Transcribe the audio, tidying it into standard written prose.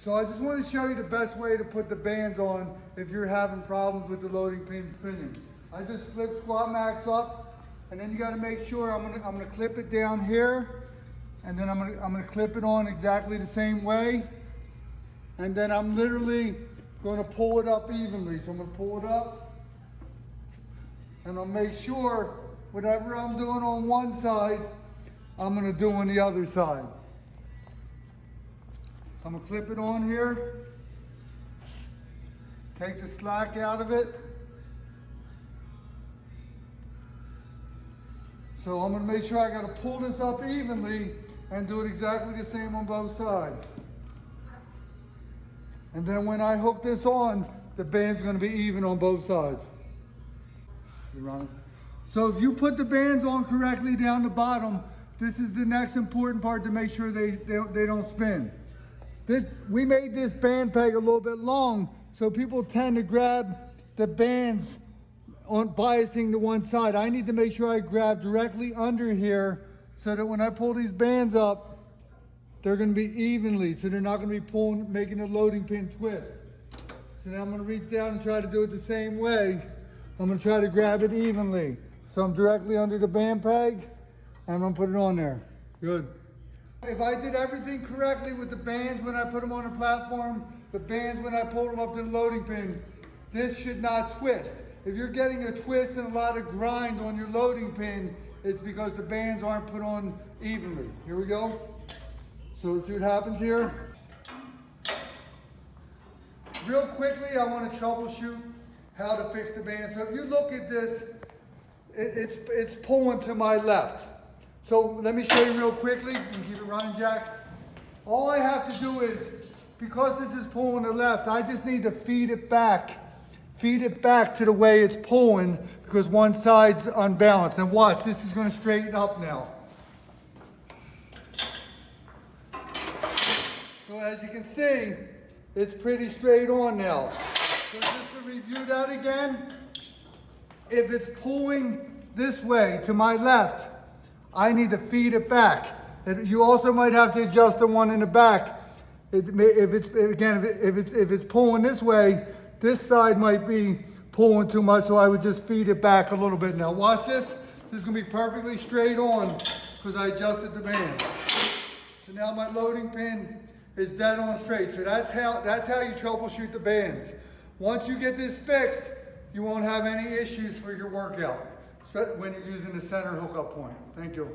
So I just want to show you the best way to put the bands on if you're having problems with the loading pin spinning. I just flip Squat Max up, and then you got to make sure I'm gonna clip it down here, and then I'm gonna clip it on exactly the same way, and then I'm literally going to pull it up evenly. So I'm going to pull it up, and I'll make sure whatever I'm doing on one side, I'm going to do on the other side. I'm going to clip it on here, take the slack out of it. So I'm going to make sure I got to pull this up evenly and do it exactly the same on both sides. And then when I hook this on, the band's going to be even on both sides. You run it. So if you put the bands on correctly down the bottom, this is the next important part to make sure they don't spin. We made this band peg a little bit long, so people tend to grab the bands on biasing to one side. I need to make sure I grab directly under here so that when I pull these bands up, they're going to be evenly, so they're not going to be making the loading pin twist. So now I'm going to reach down and try to do it the same way. I'm going to try to grab it evenly. So I'm directly under the band peg, and I'm going to put it on there. Good. If I did everything correctly with the bands when I put them on the platform, the bands when I pulled them up to the loading pin, this should not twist. If you're getting a twist and a lot of grind on your loading pin, it's because the bands aren't put on evenly. Here we go. So let's see what happens here. Real quickly, I want to troubleshoot how to fix the band. So if you look at this, it's pulling to my left. So let me show you real quickly. You can keep it running, Jack. All I have to do is, because this is pulling to the left, I just need to feed it back. Feed it back to the way it's pulling, because one side's unbalanced. And watch, this is going to straighten up now. So as you can see, it's pretty straight on now. So just to review that again, if it's pulling this way to my left, I need to feed it back. You also might have to adjust the one in the back. If it's pulling this way, this side might be pulling too much, so I would just feed it back a little bit. Now watch this. This is going to be perfectly straight on because I adjusted the band. So now my loading pin is dead on straight. So that's how you troubleshoot the bands. Once you get this fixed, you won't have any issues for your workout when you're using the center hookup point. Thank you.